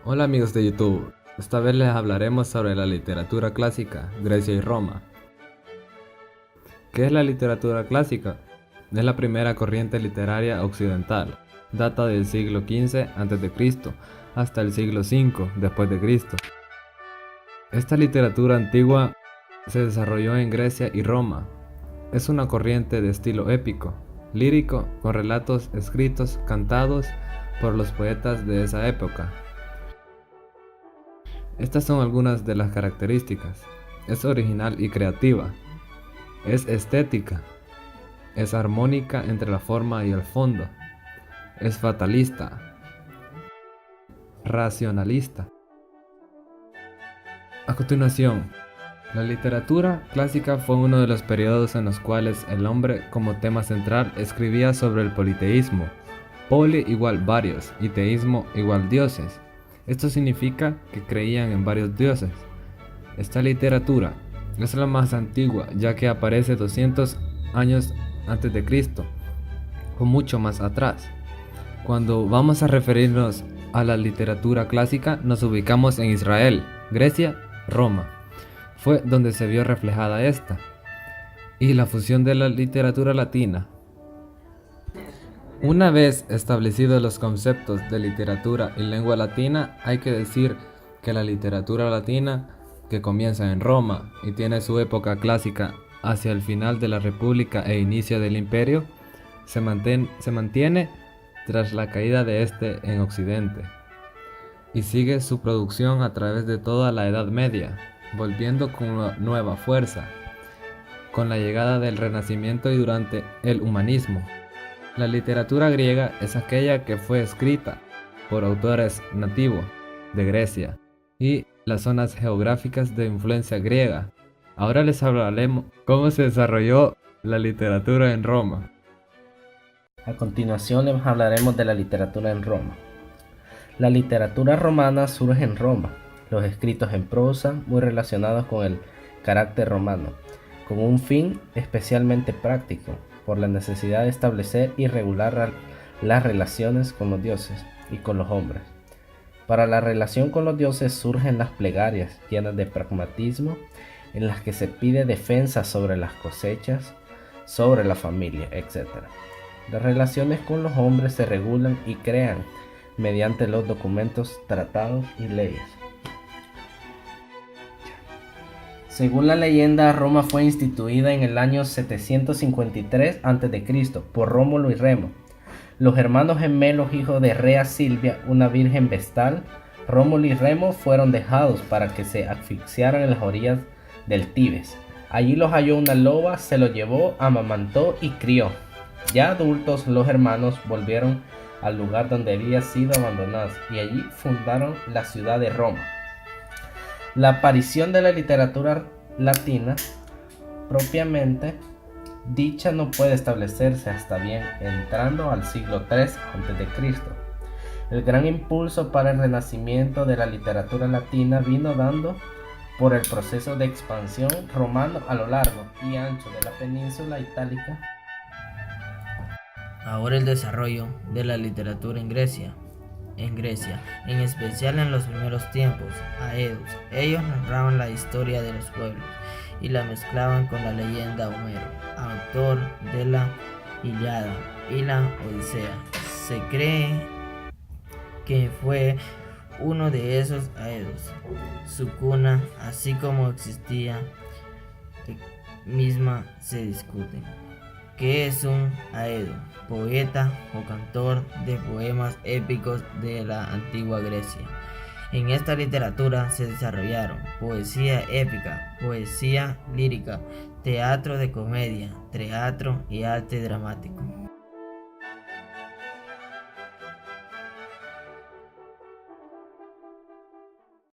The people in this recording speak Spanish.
Hola amigos de YouTube, esta vez les hablaremos sobre la literatura clásica, Grecia y Roma. ¿Qué es la literatura clásica? Es la primera corriente literaria occidental, data del siglo XV a.C. hasta el siglo V después de Cristo. Esta literatura antigua se desarrolló en Grecia y Roma. Es una corriente de estilo épico, lírico, con relatos escritos, cantados por los poetas de esa época. Estas son algunas de las características. Es original y creativa. Es estética. Es armónica entre la forma y el fondo. Es fatalista. Racionalista. A continuación, la literatura clásica fue uno de los periodos en los cuales el hombre como tema central escribía sobre el politeísmo. Poli igual varios y teísmo igual dioses. Esto significa que creían en varios dioses. Esta literatura es la más antigua, ya que aparece 200 años antes de Cristo, o mucho más atrás. Cuando vamos a referirnos a la literatura clásica, nos ubicamos en Israel, Grecia, Roma. Fue donde se vio reflejada esta, y la fusión de la literatura latina. Una vez establecidos los conceptos de literatura y lengua latina, hay que decir que la literatura latina, que comienza en Roma y tiene su época clásica hacia el final de la República e inicio del Imperio, se mantiene tras la caída de este en Occidente, y sigue su producción a través de toda la Edad Media, volviendo con una nueva fuerza, con la llegada del Renacimiento y durante el Humanismo. La literatura griega es aquella que fue escrita por autores nativos de Grecia y las zonas geográficas de influencia griega. Ahora les hablaremos cómo se desarrolló la literatura en Roma. A continuación les hablaremos de la literatura en Roma. La literatura romana surge en Roma, los escritos en prosa muy relacionados con el carácter romano, con un fin especialmente práctico, por la necesidad de establecer y regular las relaciones con los dioses y con los hombres. Para la relación con los dioses surgen las plegarias llenas de pragmatismo, en las que se pide defensa sobre las cosechas, sobre la familia, etc. Las relaciones con los hombres se regulan y crean mediante los documentos, tratados y leyes. Según la leyenda, Roma fue instituida en el año 753 a.C. por Rómulo y Remo, los hermanos gemelos hijos de Rea Silvia, una virgen vestal. Rómulo y Remo fueron dejados para que se asfixiaran en las orillas del Tibes. Allí los halló una loba, se los llevó, amamantó y crió. Ya adultos, los hermanos volvieron al lugar donde habían sido abandonados y allí fundaron la ciudad de Roma. La aparición de la literatura latina propiamente dicha no puede establecerse hasta bien entrando al siglo III a.C. El gran impulso para el renacimiento de la literatura latina vino dando por el proceso de expansión romano a lo largo y ancho de la península itálica. Ahora el desarrollo de la literatura en Grecia, en especial en los primeros tiempos, aedos. Ellos narraban la historia de los pueblos y la mezclaban con la leyenda de Homero, autor de la Ilíada y la Odisea. Se cree que fue uno de esos aedos. Su cuna, así como existía misma, se discuten. ¿Qué es un aedo? Poeta o cantor de poemas épicos de la antigua Grecia. En esta literatura se desarrollaron poesía épica, poesía lírica, teatro de comedia, teatro y arte dramático.